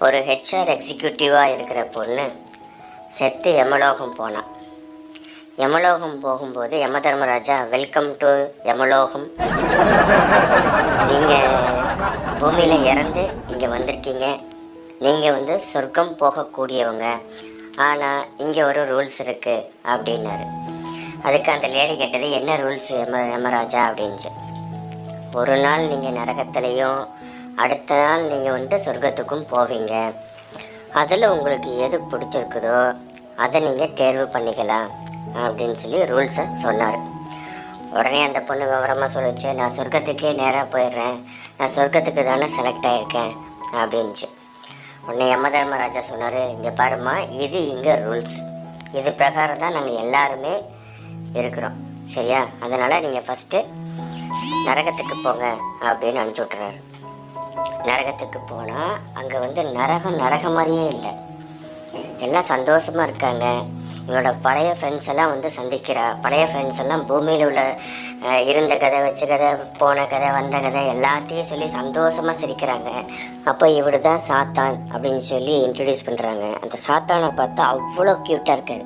ஒரு ஹெச்ஆர் எக்ஸிக்யூட்டிவாக இருக்கிற பொண்ணு செத்து யமலோகம் போனான். யமலோகம் போகும்போது யம தர்மராஜா, வெல்கம் டு யமலோகம், நீங்கள் பூமியில் இறந்து இங்கே வந்திருக்கீங்க, நீங்கள் சொர்க்கம் போகக்கூடியவங்க, ஆனால் இங்கே ஒரு ரூல்ஸ் இருக்குது அப்படின்னாரு. அதுக்கு அந்த லேடி கேட்டது, என்ன ரூல்ஸ் யமராஜா அப்படின்ச்சு. ஒரு நாள் நீங்கள் நரகத்துலேயும் அடுத்த நாள் நீங்கள் சொர்க்கத்துக்கும் போவீங்க, அதில் உங்களுக்கு எது பிடிச்சிருக்குதோ அதை நீங்கள் தேர்வு பண்ணிக்கலாம் அப்படின்னு சொல்லி ரூல்ஸை சொன்னார். உடனே அந்த பொண்ணு விவரமாக சொல்லிச்சு, நான் சொர்க்கத்துக்கே நேராக போயிடுறேன், நான் சொர்க்கத்துக்கு தானே செலக்ட் ஆகியிருக்கேன் அப்படின்ச்சு. உடனே யம தர்மராஜா சொன்னார், இங்கே பாருமா, இது இங்கே ரூல்ஸ், இது பிரகாரம் தான் நாங்கள் எல்லாருமே இருக்கிறோம், சரியா? அதனால் நீங்கள் ஃபஸ்ட்டு நரகத்துக்கு போங்க அப்படின்னு அனுப்பிச்சி விட்டுறாரு. நரகத்துக்கு போனால் அங்கே நரகம் மாதிரியே இல்லை, எல்லாம் சந்தோஷமாக இருக்காங்க. இவளோட பழைய ஃப்ரெண்ட்ஸ் எல்லாம் சந்திக்கிறா. பழைய ஃப்ரெண்ட்ஸ் எல்லாம் பூமியில் உள்ள இருந்த கதை, வச்ச கதை, போன கதை, வந்த கதை எல்லாத்தையும் சொல்லி சந்தோஷமாக சிரிக்கிறாங்க. அப்போ இவடு தான் சாத்தான் அப்படின்னு சொல்லி இன்ட்ரடியூஸ் பண்ணுறாங்க. அந்த சாத்தானை பார்த்தா அவ்வளோ க்யூட்டாக இருக்காரு,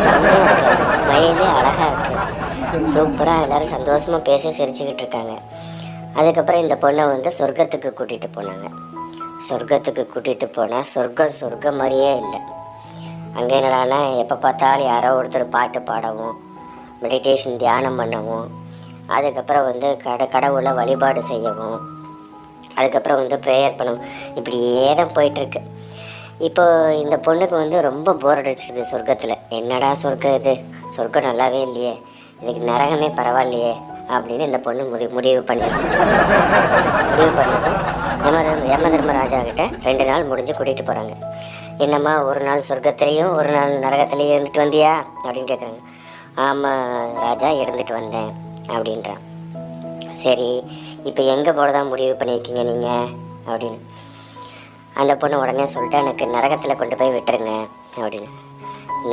செம்மையாக இருக்காரு, ஸ்மைலே அழகாக இருக்குது, சூப்பராக எல்லோரும் சந்தோஷமாக பேசி சிரிச்சுக்கிட்டு இருக்காங்க. அதுக்கப்புறம் இந்த பொண்ணை சொர்க்கத்துக்கு கூட்டிகிட்டு போனாங்க. சொர்க்கத்துக்கு கூட்டிகிட்டு போனால் சொர்க்கம் மாதிரியே இல்லை. அங்கே என்னடானா எப்போ பார்த்தாலும் யாரோ ஒருத்தர் பாட்டு பாடவும், மெடிடேஷன் தியானம் பண்ணவும், அதுக்கப்புறம் கடவுளை வழிபாடு செய்யவும், அதுக்கப்புறம் ப்ரேயர் பண்ணவும், இப்படியே தான் போயிட்டுருக்கு. இப்போ இந்த பொண்ணுக்கு ரொம்ப போர் அடிச்சிடுது சொர்க்கத்தில். என்னடா சொர்க்கம் இது, சொர்க்கம் நல்லாவே இல்லையே, இதுக்கு நரகமே பரவாயில்லையே அப்படின்னு இந்த பொண்ணு முடிவு பண்ணது. யம தர்மராஜா கிட்ட 2 நாள் முடிஞ்சு கூட்டிகிட்டு போகிறாங்க. என்னம்மா, ஒரு நாள் சொர்க்கத்திலையும் ஒரு நாள் நரகத்திலையும் இருந்துட்டு வந்தியா அப்படின்னு கேட்குறாங்க. ஆமாம் ராஜா, இருந்துட்டு வந்தேன் அப்படின்றான். சரி, இப்போ எங்கே போகிறதா முடிவு பண்ணியிருக்கீங்க நீங்கள் அப்படின்னு. அந்த பொண்ணு உடனே சொல்லிட்டு, எனக்கு நரகத்தில் கொண்டு போய் விட்டுருங்க அப்படின்னு.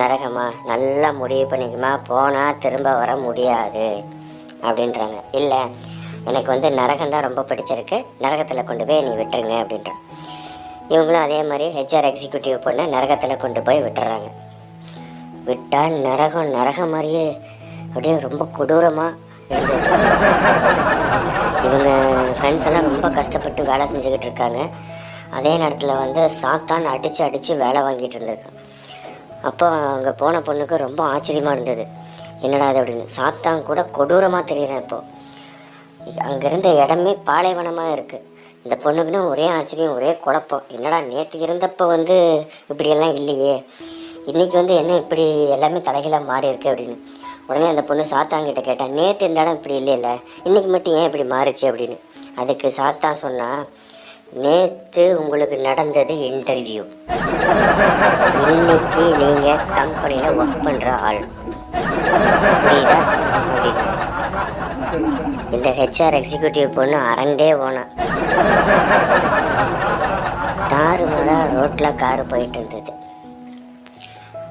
நரகமா, நல்லா முடிவு பண்ணிக்குமா, போனால் திரும்ப வர முடியாது அப்படின்றாங்க. இல்லை, எனக்கு நரகம்தான் ரொம்ப பிடிச்சிருக்கு, நரகத்தில் கொண்டு போய் நீ விட்டுருங்க அப்படின்றான். இவங்களும் அதே மாதிரி ஹெச்ஆர் எக்ஸிக்யூட்டிவ் பொண்ணை நரகத்தில் கொண்டு போய் விட்டுறாங்க. விட்டால் நரகம் மாதிரியே அப்படியே ரொம்ப கொடூரமாக இருந்தது. இவங்க ஃப்ரெண்ட்ஸ் எல்லாம் ரொம்ப கஷ்டப்பட்டு வேலை செஞ்சுக்கிட்டு இருக்காங்க. அதே நேரத்தில் சாத்தான் அடித்து வேலை வாங்கிட்டு இருந்திருக்கான். அப்போ அங்கே போன பொண்ணுக்கு ரொம்ப ஆச்சரியமாக இருந்தது, என்னடா அது அப்படின்னு. சாத்தான் கூட கொடூரமாக தெரியுறேன். இப்போது அங்கே இருந்த இடமே பாலைவனமாக இருக்குது. இந்த பொண்ணுக்குன்னு ஒரே ஆச்சரியம், ஒரே குழப்பம். என்னடா நேற்று இருந்தப்போ இப்படியெல்லாம் இல்லையே, இன்றைக்கி என்ன இப்படி எல்லாமே தலைகளாக மாறி இருக்குது அப்படின்னு. உடனே அந்த பொண்ணு சாத்தாங்கிட்ட கேட்டான், நேற்று இந்த இடம் இப்படி இல்லைல்ல, இன்றைக்கி மட்டும் ஏன் இப்படி மாறிச்சு அப்படின்னு. அதுக்கு சாத்தான் சொன்னால், நேற்று உங்களுக்கு நடந்தது இன்டர்வியூ, இன்னைக்கு நீங்கள் கம்பெனியில் ஒர்க் பண்ணுற ஆள், புரியுதா அப்படின்னு. இந்த ஹெச்ஆர் எக்ஸிக்யூட்டிவ் பொண்ணு அரண்டே போனான். தாறுமாறா ரோட்டில் காரு போயிட்டு இருந்தது.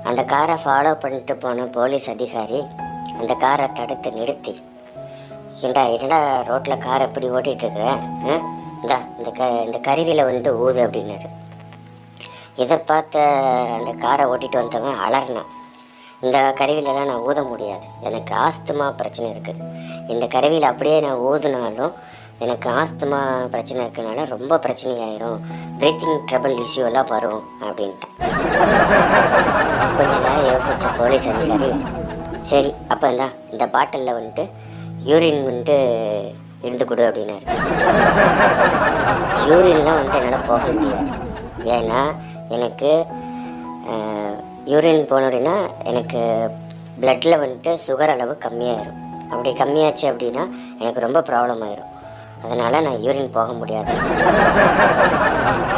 அந்த காரை ஃபாலோ பண்ணிட்டு போன போலீஸ் அதிகாரி அந்த காரை தடுத்து நிறுத்தி, என்னடா ரோட்டில் காரை எப்படி ஓட்டிகிட்டு இருக்கிற, இந்த கருவியில் ஊது அப்படின்னாரு. இதை பார்த்த அந்த காரை ஓட்டிகிட்டு வந்தவன் அலறினான், இந்த கருவியிலலாம் நான் ஊத முடியாது, எனக்கு ஆஸ்துமா பிரச்சனை இருக்குது, இந்த கருவியில் அப்படியே நான் ஊதுனாலும் எனக்கு ஆஸ்துமா பிரச்சனை இருக்கிறதுனால ரொம்ப பிரச்சனையாயிரும், ப்ரீத்திங் ட்ரபிள் இஷ்யூலாம் வரும் அப்படின்ட்டான். கொஞ்ச நேரம் யோசித்த போலீஸ் அதிகாரி, சரி அப்போ இந்த பாட்டிலில் யூரின் இருந்து கொடு அப்படின்னாரு. யூரின்லாம் என்னால் போக முடியாது, ஏன்னா எனக்கு யூரின் போன அப்படின்னா எனக்கு பிளட்டில் சுகர் அளவு கம்மியாயிரும், அப்படி கம்மியாச்சு அப்படின்னா எனக்கு ரொம்ப ப்ராப்ளம் ஆயிரும், அதனால் நான் யூரின் போக முடியாது.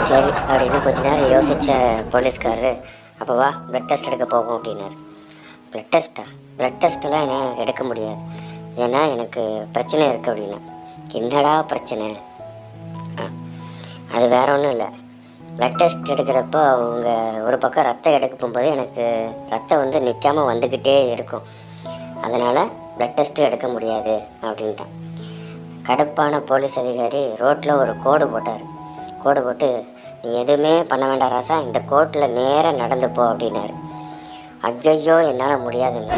சரி அப்படின்னு கொஞ்ச நேரம் யோசித்த போலீஸ்காரரு, அப்போ வா ப்ளட் டெஸ்ட் எடுக்க போகும் அப்படின்னாரு. ப்ளட் டெஸ்ட்டெல்லாம் என்ன எடுக்க முடியாது, ஏன்னா எனக்கு பிரச்சனை இருக்குது அப்படின்னா. என்னடா பிரச்சனை? அது வேற ஒன்றும் இல்லை, ப்ளட் டெஸ்ட் எடுக்கிறப்போ அவங்க ஒரு பக்கம் ரத்தம் எடுக்க போகும்போது எனக்கு ரத்தம் நிற்காமல் வந்துக்கிட்டே இருக்கும், அதனால் ப்ளட் டெஸ்ட்டு எடுக்க முடியாது அப்படின்ட்டான். கடுப்பான போலீஸ் அதிகாரி ரோட்டில் ஒரு கோடு போட்டார். கோடு போட்டு நீ எதுவுமே பண்ண வேண்டாம் ராசா, இந்த கோர்ட்டில் நேராக நடந்து போ அப்படின்னாரு. ஐயையோ என்னால் முடியாதுங்க.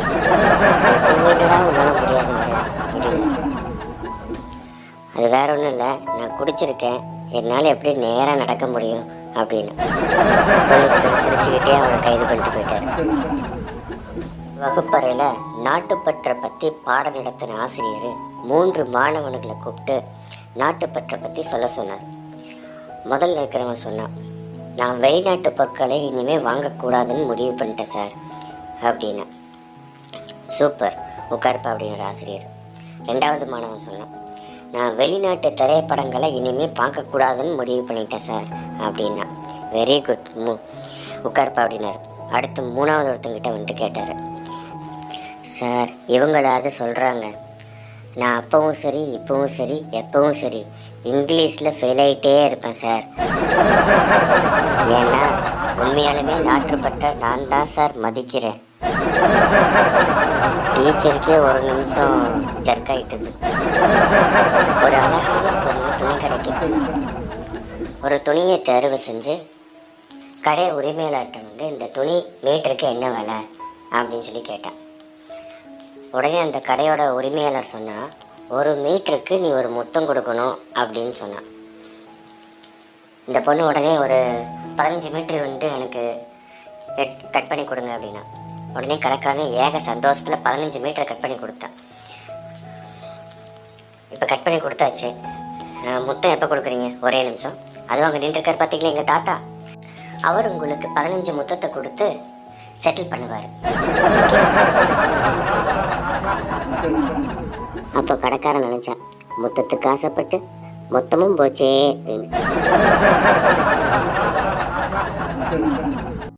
என்னடா உன்னால் முடியாதுங்க அப்படின்னு. அது வேற ஒன்றும் இல்லை, நான் குடிச்சிருக்கேன், என்னால் எப்படி நேராக நடக்க முடியும் அப்படின்னு. போலீஸ்கார் சிரிச்சுக்கிட்டே அவனை கைது பண்ணிட்டு போயிட்டாரு. வகுப்பறையில் நாட்டுப்பற்றை பற்றி பாடம் நடத்தின ஆசிரியர் 3 மாணவனுங்களை கூப்பிட்டு நாட்டுப்பற்றை பற்றி சொல்ல சொன்னார். முதல்ல இருக்கிறவன் சொன்னான், நான் வெளிநாட்டு பொருட்களை இனிமேல் வாங்கக்கூடாதுன்னு முடிவு பண்ணிட்டேன் சார் அப்படின்னா. சூப்பர், உட்கார்ப்பா அப்படிங்கிற ஆசிரியர். 2வது மாணவன் சொன்னான், நான் வெளிநாட்டு திரைப்படங்களை இனிமேல் பார்க்கக்கூடாதுன்னு முடிவு பண்ணிட்டேன் சார் அப்படின்னா. வெரி குட், உட்கார்ப்பா அப்படின்னாரு. அடுத்து 3வது ஒருத்தங்கிட்ட வந்துட்டு கேட்டார், சார் இவங்களாவது சொல்கிறாங்க, நான் அப்பவும் சரி இப்போவும் சரி எப்பவும் சரி இங்கிலீஷில் ஃபெயில் ஆகிட்டே இருப்பேன் சார். ஏன்னா உண்மையாலுமே நாட்டுப்பட்ட நான் தான் சார் மதிக்கிறேன். டீச்சருக்கே ஒரு நிமிஷம் ஜர்க்காயிட்டது. ஒரு அழகான பொண்ணு துணி கடைக்கு ஒரு துணியை தேர்வு செஞ்சு கடை உரிமையாளர்கிட்ட வந்து இந்த துணி மீட்டருக்கு என்ன விலை அப்படின்னு சொல்லி கேட்டான். உடனே அந்த கடையோட உரிமையாளர் சொன்னால், 1 மீட்டருக்கு நீ ஒரு முத்தம் கொடுக்கணும் அப்படின்னு சொன்னான். இந்த பொண்ணு உடனே ஒரு 15 மீட்டர் வந்து எனக்கு கட் பண்ணி கொடுங்க அப்படின்னா. உடனே கடைக்காரன் ஏக சந்தோஷத்தில் 15 மீட்டர் கட் பண்ணி கொடுத்தான். இப்போ கட் பண்ணி கொடுத்தாச்சு, முத்தம் எப்போ கொடுக்குறீங்க? ஒரே நிமிஷம். அதுவும் அங்கே நின்றுருக்கார் பார்த்தீங்களா எங்கள் தாத்தா, அவர் உங்களுக்கு 15 முத்தத்தை கொடுத்து செட்டில் பண்ணுவார். அப்போ கடைக்காரன் நினைச்சான், முத்தத்துக்கு ஆசைப்பட்டு மொத்தமும் போச்சே அப்படின்னு.